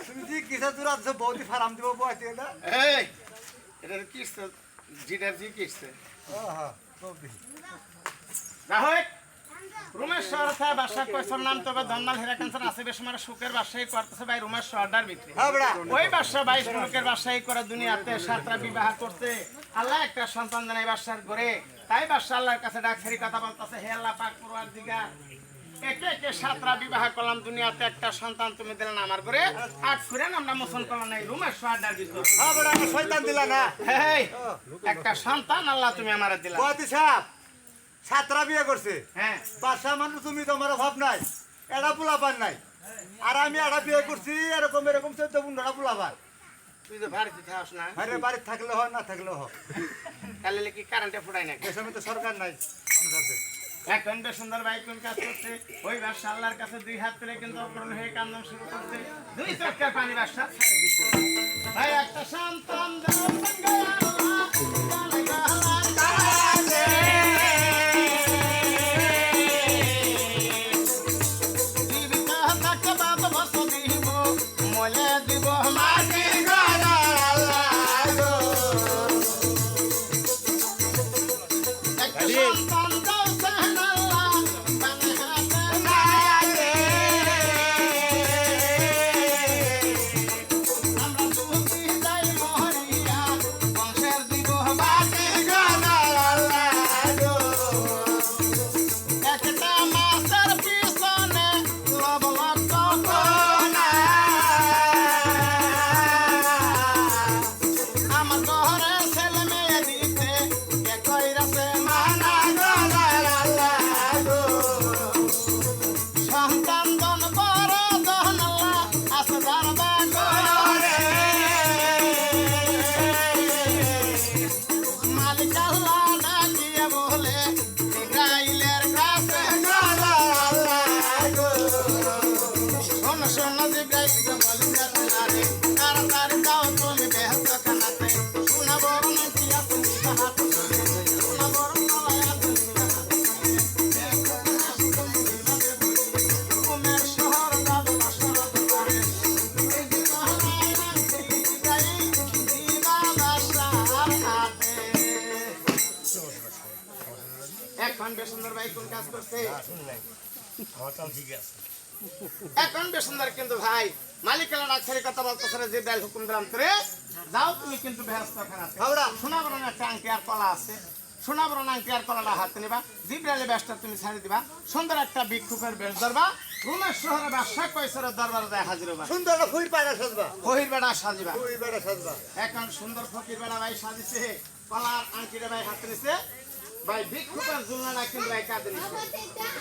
তুমি যে কিসা দূরাত বহুত ফারাম দিব বইতে এটা এই এটা কি জিটার জি কিসছে ওহো খুব দি রাহত রমেশ্বর সাহেব বাসা কইছর নাম তবে ধন্নাল হেরা ক্যান্সার আছে বেশ মানে সুখের বাসাই করতেছে ভাই রমেশ্বর অর্ডার বিক্রি হ্যাঁ বড়া ওই বাসা 22 লোকের বাসাই করে দুনিয়াতে সাতরা বিবাহ করতে আল্লাহ একটা সন্তান দেয় বাসার ঘরে তাই বাসা আল্লাহর কাছে ডাকছারি কথা বলতেছে হে আল্লাহ পাক পরওয়ার দিগা একে একে সাতরা বিবাহ করলাম দুনিয়াতে একটা সন্তান তুমি দিলেন আমার ঘরে আর ফিরেন আমরা মোচন করলাম না রমেশ্বর অর্ডার বিক্রি হ্যাঁ বড়া শয়তান দিলা না হেই একটা সন্তান আল্লাহ তুমি আমারে দিলা বইতে সাহেব ছাত্রা বিয়ে করছে হ্যাঁ বাসা মানুষ তুমি তোমার অভাব নাই এটা পোলাপান নাই আর আমি এটা বিয়ে করছি এরকম এরকম 14-15টা পোলাপান তুই তো বাড়িতে থাকস না আরে বাড়িতে থাকলে হয় না থাকলেও হয় তাহলে কি কারেন্টে ফুটাই না দেশে তো সরকার নাই মানুষ আছে এখন বেশ সুন্দর ভাই কোন কাজ করছে ওই বাসা আল্লাহর কাছে দুই হাত তুলে কিন্তু অপরণ হয়ে কান্দন শুরু করছে দুই চক্কর পানি বাসা ছেড়ে দিচ্ছে ভাই একটা সন্তান দাও সঙ্গে এখন বেশ সুন্দর ভাই কোন কাজ করছে এখন বেশ সুন্দর কিন্তু ভাই মালিকের ডাকছারি কথা বলতেছে যে বেল হুকুম দিলাম করে যাও তুমি কিন্তু ব্যস্ত খানাতে হাওড়া সোনা বরণ একটা আংটি আর কলা আছে সোনা বরণ আংটি আর কলাটা হাতে নিবা জিব্রাইলের বেশটা তুমি ছাড়ি দিবা সুন্দর একটা বিক্ষোভের বেশ ধরবা রুমের শহরে বাদশা কয়সরের দরবারে যায় হাজির হবা সুন্দর ফুল পায়রা সাজবা ফকির বেড়া সাজিবা ফুল পায়রা সাজবা এখন সুন্দর ফকির বেড়া ভাই সাজিছে কলার আংটিটা ভাই হাতে নিছে ভাই বিক্ষোভের জুলনাটা কিন্তু ভাই কাঁদে নিছে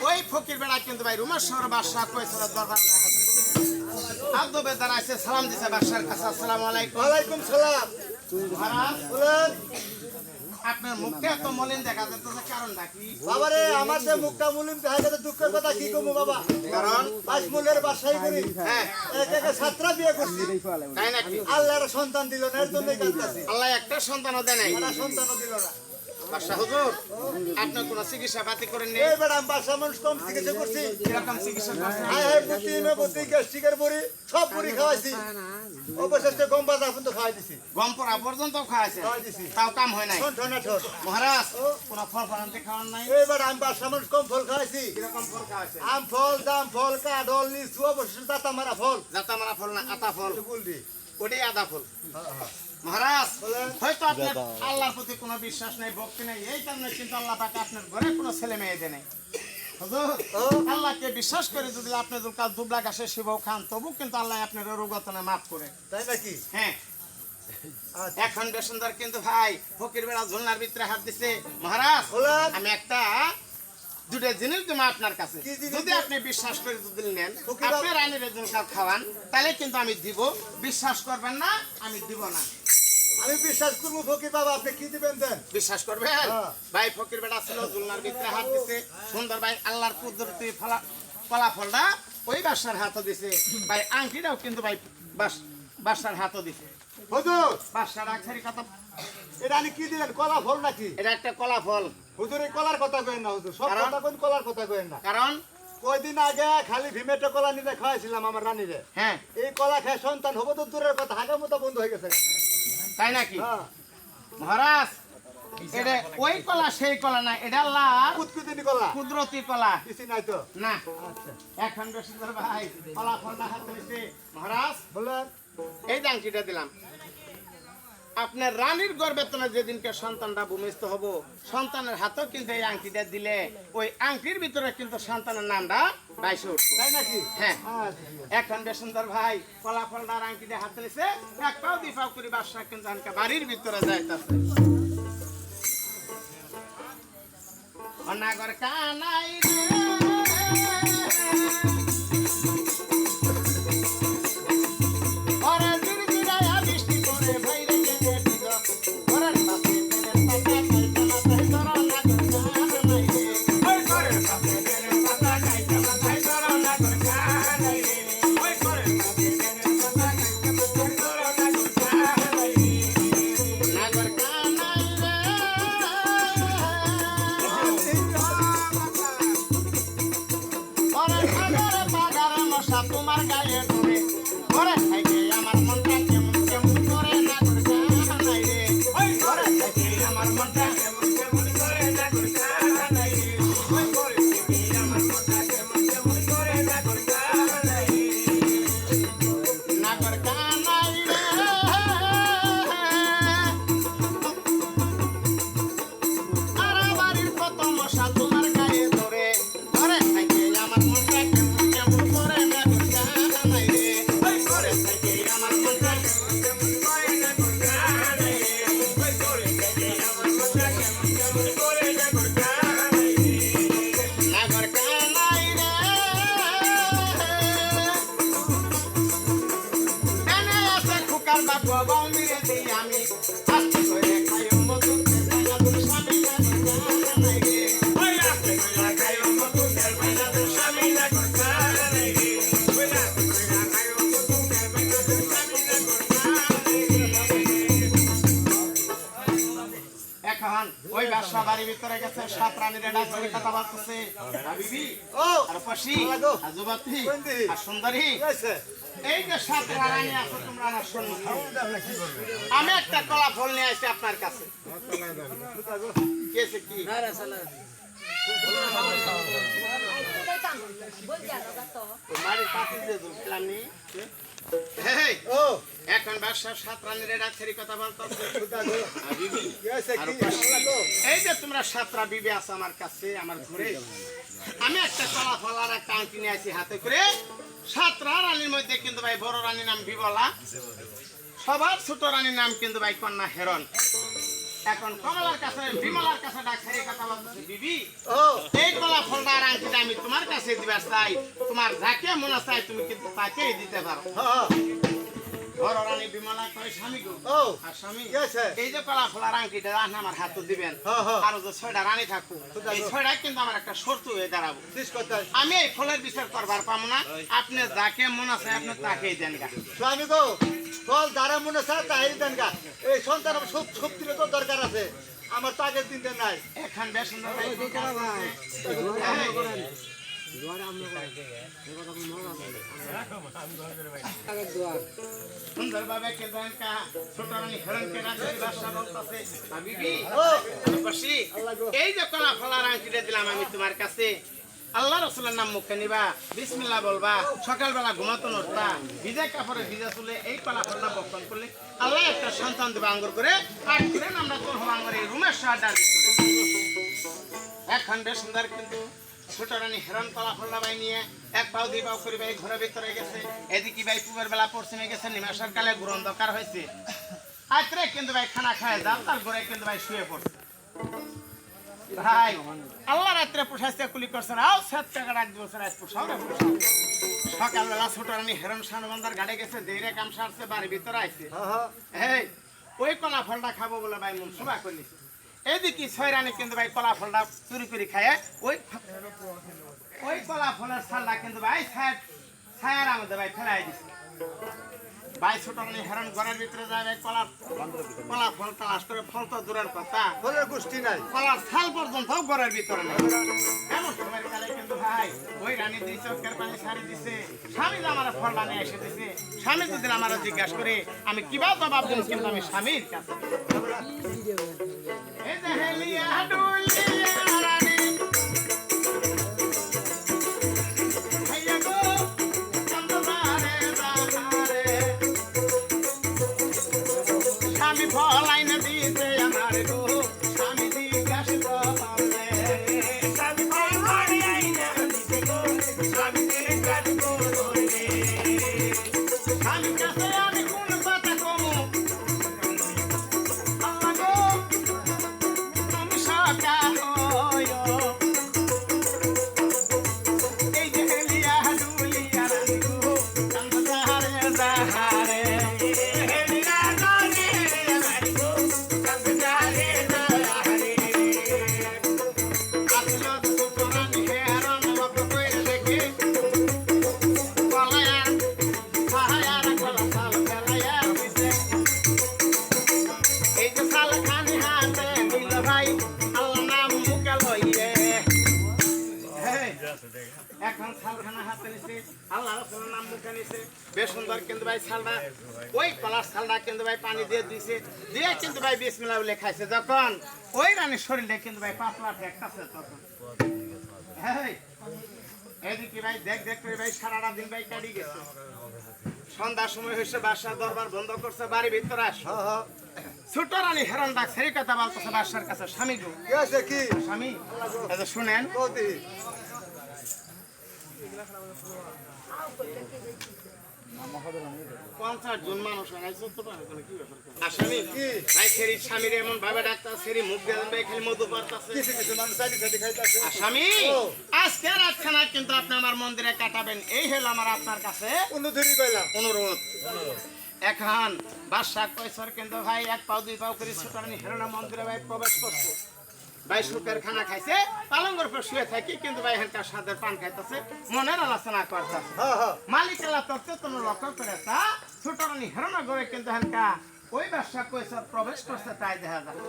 ওই ফকির বেড়া কিন্তু ভাই রুমের শহরে বাদশা কয়সরের দরবারে যায় হাজির হইছে আদবে দাঁড়াইছে সালাম দিছে বাদশার কাছে আসসালামু আলাইকুম ওয়ালাইকুম সালাম মহারাজ বলেন আপনার মুখটা এত মলিন দেখা যাচ্ছে কারণটা কি বাবারে আমার যে মুখটা মুলিম দেখা গেছে দুঃখের কথা কি কমু বাবা কারণ পাঁচ মূলের বাসাই করি হ্যাঁ এক এক ছাত্রা বিয়ে করছি তাই নাকি আল্লাহর সন্তান দিল না এর জন্যই কাঁদতাছি আল্লাহ একটা সন্তানও দেয় নাই একটা সন্তানও দিল না বাদশা হুজুর আপনার কোনো চিকিৎসা পাতি করেন নি এই বেড়া বাসা মানুষ কম চিকিৎসা করছি কিরকম চিকিৎসা করছেন হাই হাই বুদ্ধি মে বুদ্ধি গ্যাস্ট্রিকের বড়ি সব বড়ি খাওয়াইছি অবশেষে গম বাজা পর্যন্ত খাওয়াই দিছি গম পড়া পর্যন্ত খাওয়াছে খাওয়াই দিছি তাও কাম হয় নাই ঠন ঠনা ঠন মহারাজ কোনো ফল ফলান্তি খাওয়ান নাই এই বেড়া আমি বাসা মানুষ কম ফল খাওয়াইছি কিরকম ফল খাওয়াছে আম ফল দাম ফল কাডল লিচু অবশেষে দাতা মারা ফল জাতা মারা ফল না আতা ফল গুলদি ওটাই আদা ফল মহারাজ বলেন। হয়তো আপনার আল্লাহর প্রতি কোনো বিশ্বাস নেই, ভক্তি নেই, এই কারণে কিন্তু আল্লাহ পাক আপনার ঘরে কোনো ছেলে মেয়ে দেয় নাই। হুজুর, ও। আল্লাহকে বিশ্বাস করে যদি আপনি কাল দুবলা ঘাসে শিবও খান, তবু কিন্তু আল্লাহ আপনার রোগতনে মাফ করে। তাই নাকি? হ্যাঁ, আচ্ছা। এখন বেসুন্দর কিন্তু ভাই ফকির বেড়া ঝুলনার ভিতরে হাত দিছে। মহারাজ বলেন। আমি একটা দুটো জিনিস দেবো আপনার কাছে, কি জিনিস? যদি আপনি বিশ্বাস করে যদি নেন, ফকির আপনি রানীর ঝুলকার খাওয়ান, তাহলে কিন্তু আমি দিব। বিশ্বাস করবেন না, আমি দিব না। আমি বিশ্বাস করবো ফকির বাবা, আপনি কি দিবেন দেন? বিশ্বাস করবেন? হ্যাঁ। ভাই ফকির বেড়া ছিল ঝুলনার ভিতরে হাত দিছে, সুন্দর ভাই আল্লাহর কুদরতি ফলাফলটা ওই বাসার হাতও দিছে ভাই, আংটিটাও কিন্তু ভাই বাসার হাতও দিছে। হুজুর, বাসার আক্ষরিক কথা, এটা আমি কি দিলেন? কলা ফল নাকি? এটা একটা কলা ফল। হুজুর, এই কলার কথা কইেন না হুজুর, সব কারণ? কথা কইন, কলার কথা কইেন না। কারণ কয়দিন আগে খালি ভিমেটো কলা নিতে খাওয়াইছিলাম আমার রানীরে। হ্যাঁ, এই কলা খেয়ে সন্তান হবো তো দূরের কথা, হাগা মতো বন্ধ হয়ে গেছে। তাই নাকি? হ্যাঁ, মহারাজ এটা ওই কলা সেই কলা না, এটা আল্লাহ কুতকুতিনি কলা কুদরতি কলা কিছু নাই তো। না। আচ্ছা, এখন বেসুন্দর ভাই কলা ফলটা হাতে নিছে। মহারাজ বলেন। এই আংটিটা দিলাম, আপনার রানীর গর্ভে তোমার যেদিনকে সন্তানটা ভূমিষ্ঠ হব, সন্তানের হাতেও কিন্তু এই আংটিটা দিলে ওই আংটির ভিতরে কিন্তু সন্তানের নামটা বাইশে উঠবে। তাই নাকি? হ্যাঁ। আচ্ছা, ঠিক আছে। এখন বেসুন্দর ভাই কলা ফলটার আংটিটা হাতে নিছে, এক পাও দুই পাও করে বাসা কিন্তু আনকা বাড়ির ভিতরে যাইতাছে। অনাগর কানাই রে ওরে জিরজিরায়া বৃষ্টি পড়ে ভাইরে কেঁদে দিল, ঘরের পাশে বেলের পাতা খাইতে মাথায় ধরো না গো কানাই রে, ওই ঘরের পাশে বেলের পাতা খাইতে মাথায় ধরো না গো কানাই রে, ওই ঘরের পাশে বেলের পাতা খাইতে মাথায় ধরো না গো কানাই রে, নাগর কানাই রে। ওরে সাগরে পাগারে মশা তোমার গায়ে ডুবে, ঘরে থেকে আমার মনটা কেমন কেমন করে না করে কানাই রে, ওই ঘরে থেকে আমার মনটা কেমন কেমন করে না করে কানাই রে, ওই ঘরে থেকে আমার মনটা কেমন কেমন করে না করে কানাই রে, না করে কানাই রে। আরে বাড়ির কত মশা তোমার গায়ে ধরে, ঘরে থেকে আমার মনটা কেমন কেমন করে না করে কানাই রে, ওই ঘরে থেকে আমার মনটা কেমন কেমন করে না করে কানাই রে, ওই ঘরে থেকে আমার মনটা কেমন কেমন করে না করে কানাই রে, না করে কানাই রে। এনে আছে খুকার বাপ বৌমিরে দিই আমি, আস্তে করে খাইও মধু খেয়ে তোর স্বামী না করে কানাই রে, ওই আস্তে করে খাইও মধু খেয়ে তোর স্বামী না করে কানাই রে, ওই আস্তে করে খাইও মধু খেয়ে তোর স্বামী না করে কানাই রে। এখন ওই বাসা বাড়ির ভিতরে গেছে, সাত রানীরে ডাকছে, কথা বলতেছে, বিবি ও, আর পশি লাগো। আর যুবতী কোনটি? আর সুন্দরী, কি হয়েছে? এই যে সাত রানী আছে তোমরা আমার সম্মুখে, আমি একটা কলা ফল নিয়ে আসছি আপনার কাছে। কেছে কি বাড়ির পাতি দিয়ে ঢুকলাম নি। হেই, ও, এখন বাসার সাত রানীরে ডাকছেরি কথা বলতেছে, আর বিবি কি হয়েছে? আর কি? পশি। লাগো। এই যে তোমরা সাতটা বিবি আছে আমার কাছে, আমার ঘরে আমি একটা কলা ফল আর একটা আংটি নিয়ে আসি হাতে করে। সাতটা রানীর মধ্যে কিন্তু ভাই বড় রানীর নাম বিমলা, সবার ছোট রানীর নাম কিন্তু ভাই কন্যা হেরন। এখন কমলার কাছে বিমলার কাছে ডাক্তারি কথা বলতেছে, বিবি ও, এই কলা ফলটা আর আংটিটা আমি তোমার কাছে দিবার চাই, তোমার যাকে মনে চাই তুমি কিন্তু তাকেই দিতে পারো। হ্যাঁ, বড় রানী বিমলা কয় স্বামী গো, ও, আর স্বামী কি হয়েছে? এই যে কলা ফলার আংটিটা রান আমার হাতে দিবেন, হ্যাঁ, হ্যাঁ। আর যে ছয়টা রানী থাকবো, এই ছয়টা কিন্তু আমার একটা শর্ত হয়ে দাঁড়াবো। শেষ কথা। আমি এই ফলের বিচার করবার পাবো না, আপনি যাকে মনে আছে আপনি তাকেই দেন গা। স্বামী গো, ফল যারা মনে চায় তাই দেন গা। এই সন্তান শক্তির তো দরকার আছে, আমার তো আগের দিনটা নাই। এখন বেশ সুন্দর ভাই, সুন্দর ভাবে কে দেন কা ছোট রানী হেরনকে রাখছে বাসা বলতেছে, বিবি ও, বসি এই যে কলা ফলার আংটিটা দিলাম আমি তোমার কাছে, আল্লাহ রসুলের নাম মুখে নিবা, বিসমিল্লাহ বলবা, সকালবেলা ঘুমাতো নড়তা, ভিজে কাপড়ে ভিজা চুলে এই কলা ফলটা বক্ষণ করলে আল্লাহ একটা সন্তান দেবে আঙ্গুর করে আট করে আমরা করবো আঙ্গুর এই রুমের সাহায্য এখন বেশ সুন্দর কিন্তু ছোট রানী হেরন কলা ফলটা বাই নিয়ে এক পাও দুই পাও করে ভাই ঘরের ভিতরে গেছে। এদিকে ভাই পুবের বেলা পশ্চিমে গেছে, নিমাসের কালে গুরন দরকার হয়েছে। আজকে কিন্তু ভাই খানা খায় যান, তার ঘরে কিন্তু ভাই শুয়ে পড়ছে। ভাই আল্লাহ রাত্রে পোষাইতে কুলি করছেন, আও সাত টাকা রাখ দিবছেন আজ পোষাও রে পোষাও। সকালবেলা ছোট রানী হেরন শানবন্দার গাড়ি গেছে, দেরে কাম সারছে, বাড়ির ভিতরে আইছে। এই ওই কলা ফলটা খাবো বলে ভাই মন সুবা করলি। এদিকে ছয় রানী কিন্তু ভাই কলা ফলটা চুরি করে খায়, ওই কলা ফলের ছালটা কিন্তু ভাই ছায়ার আমাদের ভাই ফেলাই দিছে। ভাই ছোট রানী হেরন ঘরের ভিতরে যায় ভাই কলা ফল তালাশ করে, ফল তো দূরের কথা, ফলের গোষ্ঠী নাই, কলার ছাল পর্যন্ত ঘরের ভিতরে নেই। এমন সময় কালে কিন্তু ভাই ওই রানী দুই চোখের পানি ছাড়ি দিছে, স্বামী আমার ফলটা নিয়ে এসে দিছে। স্বামী যদি আমার জিজ্ঞাসা করে আমি কিবা জবাব দিন, কিন্তু আমি স্বামীর কাছে এই যে হেলিয়া ডুলিয়া রানী হাইয়া গো চন্দ্রবারে বাহারে স্বামী ফলাইন দিতে আমার গো, স্বামী জিজ্ঞাসা করলে স্বামী ফলাইন দিতে গো, স্বামী জিজ্ঞাসা করলে স্বামী কাছে আমি কোন কথা কমু আল্লাহ গো তুমি সকা হইও। এই যে হেলিয়া ডুলিয়া রানী গো চন্দ্রবারে বাহারে হেলিয়া ডুলিয়া রানী গো চন্দ্রবারে বাহারে আসলো ছোট রানী হেরন লক্ষ্য করে দেখে কলায়ার সাহায়ার কলা সাল ফেলাইয়া দিছে। এই যে সাল খানি হাতে নিল ভাই আল্লাহ নাম মুখে লইয়ে, এখন শালখানা হাতে নিছে, আল্লাহ রাসূলের নাম মুখে নিছে। বেশ সুন্দর কিন্তু ভাই শালটা, ওই কলার শালটা কিন্তু ভাই পানি দিয়ে দিছে, দিয়ে কিন্তু ভাই বিসমিল্লাহ বলে খাইছে। যখন ওই রানীর শরীরে কিন্তু ভাই পাতলা ঠেকতাছে তখন এদিকে ভাই দেখ করে ভাই সারাটা দিন ভাই কাটি গেছে। সন্ধ্যার সময় হয়েছে, বাসার দরবার বন্ধ করছে, বাড়ি ভিতরে আস। ছোট রানী হেরন ডাক সেই কথা বলতেছে বাসার কাছে, স্বামী গো কি আছে কি স্বামী শুনেন, কদি 50 জন মানুষ আসামি কি ভাই সেরি স্বামীর এমন ভাবে ডাক্তার সেরি মুখ দিয়ে ভাই খালি মধু পারতাছে, কিছু কিছু মানুষ সাইডে সাইডে খাইতাছে। আসামি আজকে রাতখানা কিন্তু আপনি আমার মন্দিরে কাটাবেন, এই হলো আমার আপনার কাছে অনুধুরি কইলাম অনুরোধ। এখন বাদশা কয়সর কিন্তু ভাই এক পাও দুই পাও করে ছোট রানী হেরনের মন্দিরে ভাই প্রবেশ করছে। ভাই সুখের খানা খাইছে, পালঙ্গের উপর শুয়ে থাকি কিন্তু ভাই হেনকার সাদের পান খাইতেছে, মনের আলোচনা করতেছে। মালিক আল্লাহ তত্ত্ব তুমি লক্ষ্য করে তা ছোট রানী হেরনের ঘরে কিন্তু হেনকা ওই বাদশা কয়সর প্রবেশ করছে, তাই দেখা যায়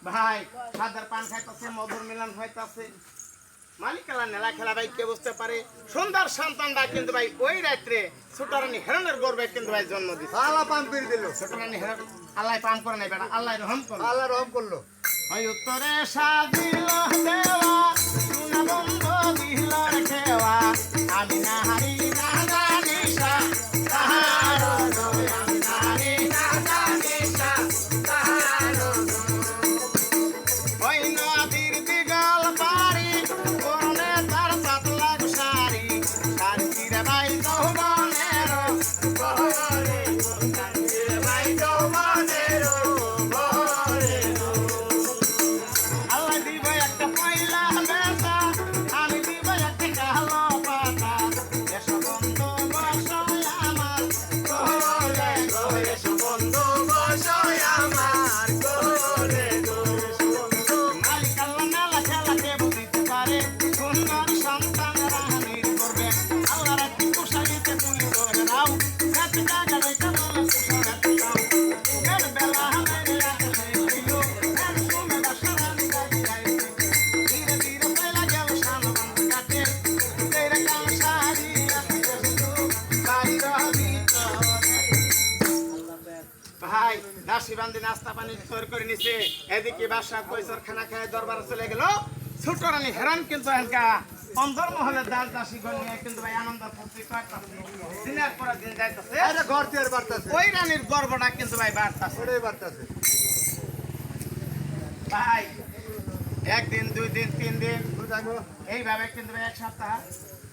ভাই সাদের পান খাইতেছে, মধুর মিলন হইতাছে। মালিক আল্লাহ নেলা খেলা ভাই কে বুঝতে পারে, সুন্দর সন্তানটা কিন্তু ভাই ওই রাত্রে ছোট রানী হেরনের গর্বে কিন্তু ভাই জন্ম দিচ্ছে। আল্লাহ পাম করে দিল, ছোট রানী হেরন আল্লাহ পাম করে নাই বেটা, আল্লাহ রহম করলো, আল্লাহ রহম করলো। ওই উত্তরে সাজিল দেওয়া সোনা বন্ধ দিল খেওয়া, আমি না হারি না জানি তাহার আমি না হারি না জানি তাহার ওই নদীর দিগল পারি করনে তার পাতলা শাড়ি শান্তিরে ভাই যৌবনের বহরে শান্তিরে ভাই যৌবনের বহরে আল্লাহ দিব একটা পয়লা বেটা, আমি দিব একটা কালো পাতা, এসো বন্ধু বসয় আমার কোলে গো, এসো বন্ধু বসয় আমার কোলে গো। মালিক আল্লাহ মেলা খেলা কে বুঝিতে পারে, সুন্দর সন্তান রানীর করবে আল্লাহর একটি কুশালিতে তুমি করে নাও, সাথে টাকা রেখে বলে কুশালিতে দাও। এর বেলা মেরে রাখে হইল, এর শুনে বাসা রানী গাড়ি গাইছে, ধীরে ধীরে ফেলা গেল শানবন্ধ কাটে, তেরে কাল শাড়ি রাখে শুধু বাড়ির ভিতরে। ভাই দাসী বান্দি নাস্তা পানি তৈরি করে নিছে, এদিকে বাদশা কয়সর খানা খায় দরবারে চলে গেল। ছোট রানী হেরান কিন্তু এনকা অন্দরমহলের দাস দাসীগণ নিয়ে কিন্তু ভাই আনন্দ ফুর্তি করতেছে দিনের পর দিন যাইতেছে আরে ঘর দিয়ে বাড়তাছে ওই রানীর গর্বটা কিন্তু ভাই বাড়তেছে ওটাই বাড়তাছে ভাই একদিন 2 দিন 3 দিন বুঝাইবো এইভাবে কিন্তু ভাই 1 সপ্তাহ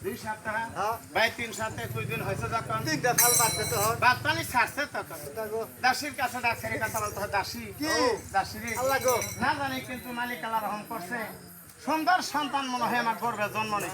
2 সপ্তাহ হ্যাঁ ভাই 3 সপ্তাহ 2 দিন হয়েছে যখন তিনটা ফাল মারছে তো হন বাচ্চানি ছাড়ছে তখন বুঝাইবো দাসীর কাছে ডাক্তারের কথা বলতে হয় দাসী কি? দাসী রে। আল্লাহ গো না জানি কিন্তু মালিক আল্লাহ রহম করছে সুন্দর সন্তান মনে হয় আমার গর্বে জন্ম নেই